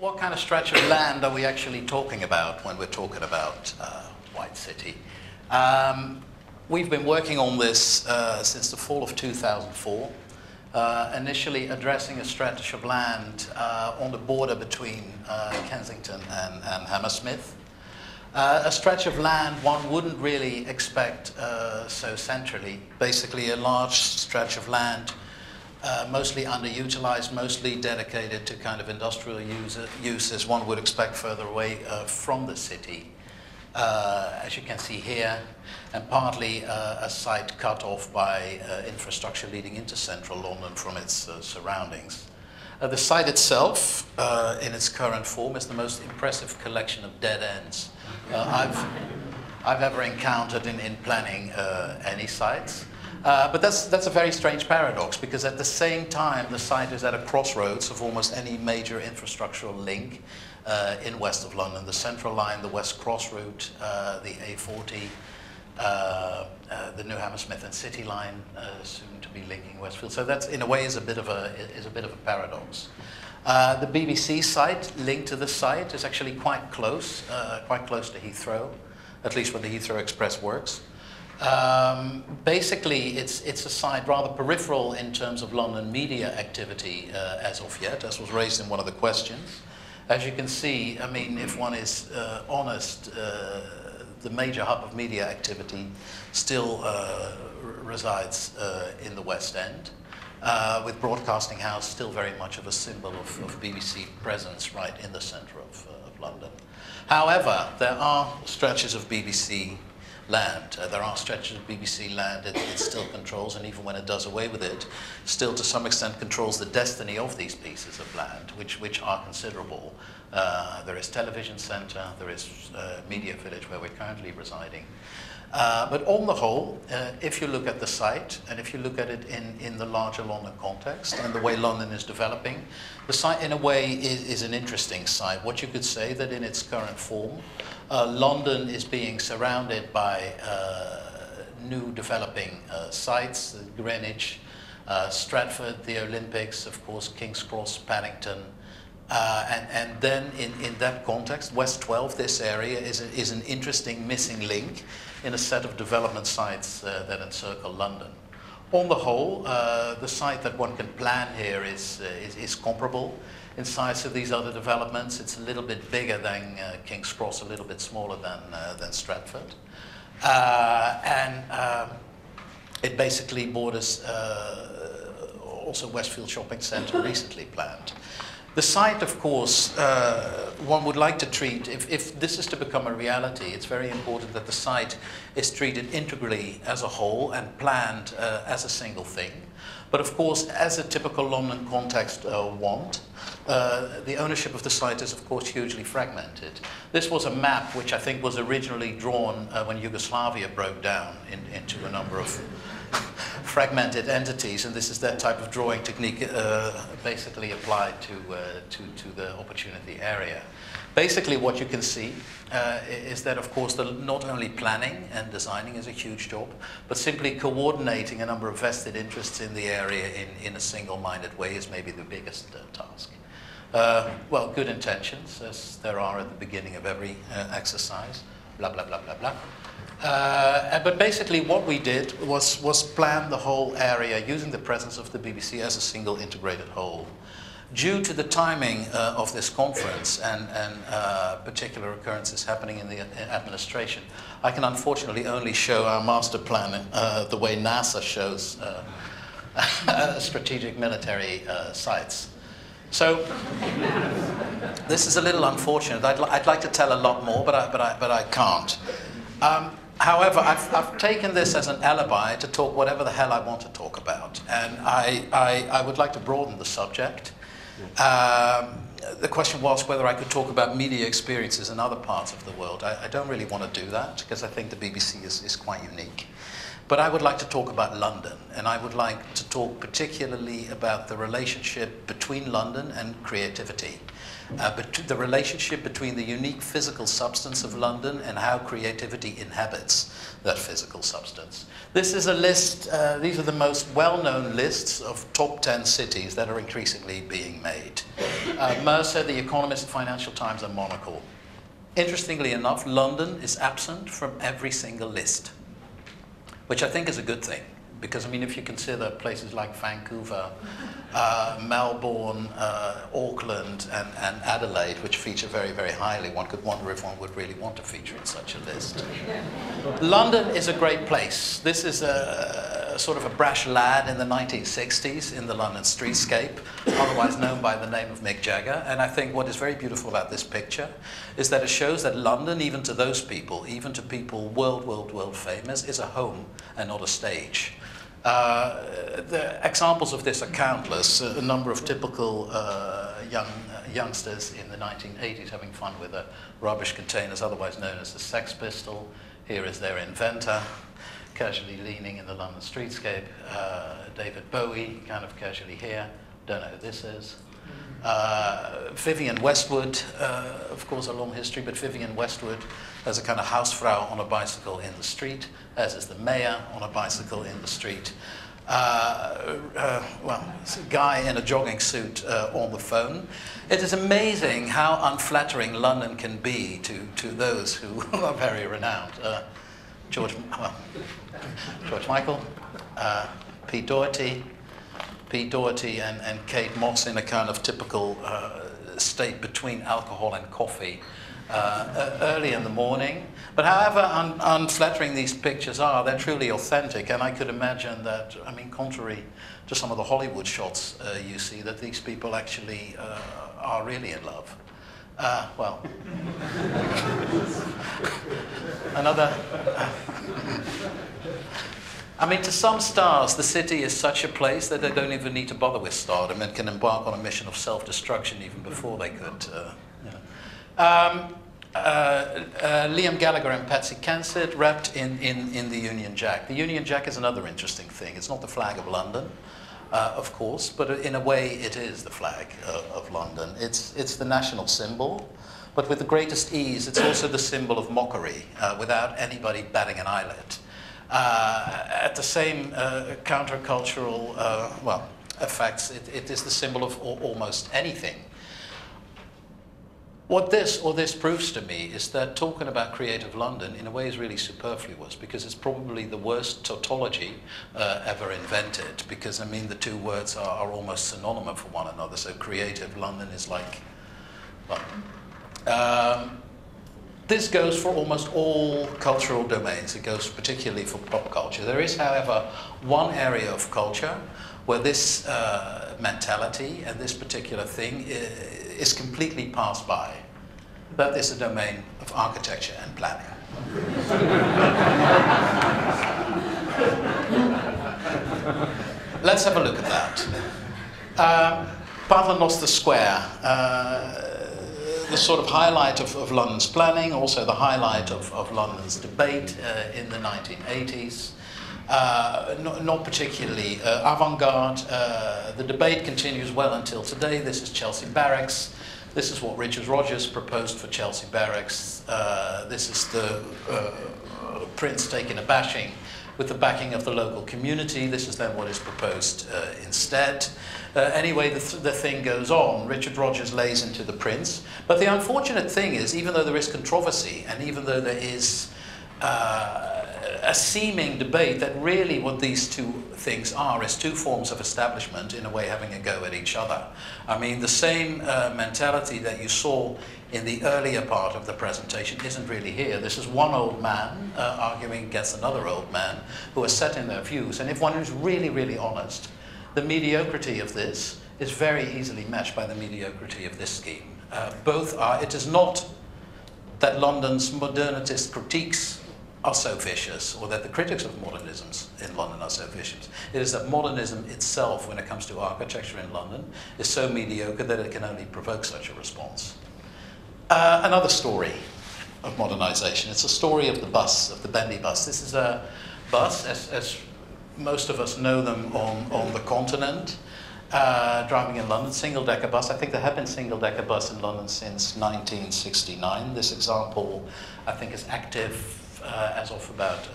what kind of stretch of land are we actually talking about when we're talking about White City? We've been working on this since the fall of 2004, initially addressing a stretch of land on the border between Kensington and Hammersmith. A stretch of land one wouldn't really expect so centrally. Basically a large stretch of land, mostly underutilized, mostly dedicated to kind of industrial uses one would expect further away from the city, as you can see here, and partly a site cut off by infrastructure leading into central London from its surroundings. The site itself, in its current form, is the most impressive collection of dead ends I've ever encountered in planning any sites. But that's a very strange paradox, because at the same time the site is at a crossroads of almost any major infrastructural link in west of London. The Central Line, the West Cross route, the A40, the New Hammersmith and City Line, soon to be linking Westfield. So that, in a way, is a bit of a paradox. The BBC site linked to the site is actually quite close to Heathrow, at least when the Heathrow Express works. Basically, it's a site rather peripheral in terms of London media activity as of yet, as was raised in one of the questions. As you can see, I mean, if one is honest, the major hub of media activity still resides in the West End, with Broadcasting House still very much of a symbol of BBC presence right in the centre of London. However, there are stretches of BBC land. There are stretches of BBC land it still controls, and even when it does away with it, still to some extent controls the destiny of these pieces of land, which are considerable. There is Television Centre, there is Media Village, where we're currently residing. But on the whole, if you look at the site, and if you look at it in the larger London context, and the way London is developing, the site in a way is an interesting site. What you could say that in its current form, London is being surrounded by new developing sites, Greenwich, Stratford, the Olympics, of course, King's Cross, Paddington, and then in that context, West 12, this area, is an interesting missing link in a set of development sites that encircle London. On the whole, the site that one can plan here is comparable in size to these other developments. It's a little bit bigger than King's Cross, a little bit smaller than Stratford. It basically borders also Westfield Shopping Centre, recently planned. The site, of course, one would like to treat, if this is to become a reality, it's very important that the site is treated integrally as a whole and planned as a single thing. But of course, as a typical London context the ownership of the site is, of course, hugely fragmented. This was a map which I think was originally drawn when Yugoslavia broke down into a number of fragmented entities, and this is that type of drawing technique basically applied to the opportunity area. Basically what you can see is that, of course, not only planning and designing is a huge job, but simply coordinating a number of vested interests in the area in a single-minded way is maybe the biggest task. Well, good intentions, as there are at the beginning of every exercise, blah, blah, blah, blah, blah. But basically what we did was plan the whole area using the presence of the BBC as a single integrated whole. Due to the timing of this conference and particular occurrences happening in the administration, I can unfortunately only show our master plan the way NASA shows strategic military sites. So this is a little unfortunate. I'd like to tell a lot more, but I can't. However, I've taken this as an alibi to talk whatever the hell I want to talk about, and I would like to broaden the subject. The question was whether I could talk about media experiences in other parts of the world. I don't really want to do that, because I think the BBC is quite unique. But I would like to talk about London, and I would like to talk particularly about the relationship between London and creativity. but the relationship between the unique physical substance of London and how creativity inhabits that physical substance. This is a list, these are the most well-known lists of top 10 cities that are increasingly being made. Mercer, The Economist, Financial Times, and Monocle. Interestingly enough, London is absent from every single list, which I think is a good thing. Because, I mean, if you consider places like Vancouver, Melbourne, Auckland, and Adelaide, which feature very, very highly, one could wonder if one would really want to feature in such a list. London is a great place. This is a sort of a brash lad in the 1960s in the London streetscape, otherwise known by the name of Mick Jagger. And I think what is very beautiful about this picture is that it shows that London, even to those people, even to people world famous, is a home and not a stage. The examples of this are countless. A number of typical youngsters in the 1980s having fun with the rubbish containers, otherwise known as the Sex Pistol. Here is their inventor, casually leaning in the London streetscape. David Bowie, kind of casually here. Don't know who this is. Vivienne Westwood, of course a long history, but Vivienne Westwood as a kind of housevrouw on a bicycle in the street, as is the mayor on a bicycle in the street. Well, it's a guy in a jogging suit on the phone. It is amazing how unflattering London can be to those who are very renowned. George Michael, Pete Doherty and Kate Moss in a kind of typical state between alcohol and coffee early in the morning. But however unflattering these pictures are, they're truly authentic, and I could imagine that, I mean, contrary to some of the Hollywood shots you see, that these people actually are really in love. Well, another... I mean, to some stars, the city is such a place that they don't even need to bother with stardom and can embark on a mission of self-destruction even before they could. Liam Gallagher and Patsy Kensit wrapped in the Union Jack. The Union Jack is another interesting thing. It's not the flag of London, of course, but in a way it is the flag of London. It's the national symbol, but with the greatest ease, it's also the symbol of mockery, without anybody batting an eyelid. At the same countercultural effects, it is the symbol of almost anything. What this proves to me is that talking about creative London in a way is really superfluous, because it's probably the worst tautology ever invented, because I mean the two words are almost synonymous for one another. So creative London is like, well, this goes for almost all cultural domains. It goes particularly for pop culture. There is, however, one area of culture where this mentality and this particular thing is completely passed by. That is the domain of architecture and planning. Let's have a look at that. Paternoster Square, the sort of highlight of London's planning, also the highlight of London's debate in the 1980s. Not particularly avant-garde. The debate continues well until today. This is Chelsea Barracks. This is what Richard Rogers proposed for Chelsea Barracks. This is the Prince taking a bashing with the backing of the local community. This is then what is proposed instead. Anyway, the thing goes on. Richard Rogers lays into the Prince. But the unfortunate thing is, even though there is controversy, and even though there is a seeming debate, that really what these two things are is two forms of establishment in a way having a go at each other. I mean, the same mentality that you saw in the earlier part of the presentation isn't really here. This is one old man arguing against another old man who are set in their views. And if one is really honest, the mediocrity of this is very easily matched by the mediocrity of this scheme. Both are, it is not that London's modernist critiques are so vicious, or that the critics of modernisms in London are so vicious. It is that modernism itself, when it comes to architecture in London, is so mediocre that it can only provoke such a response. Another story of modernization. It's a story of the bus, of the Bentley bus. This is a bus, as most of us know them on the continent. Driving in London, single-decker bus. I think there have been single-decker bus in London since 1969. This example, I think, is active as of about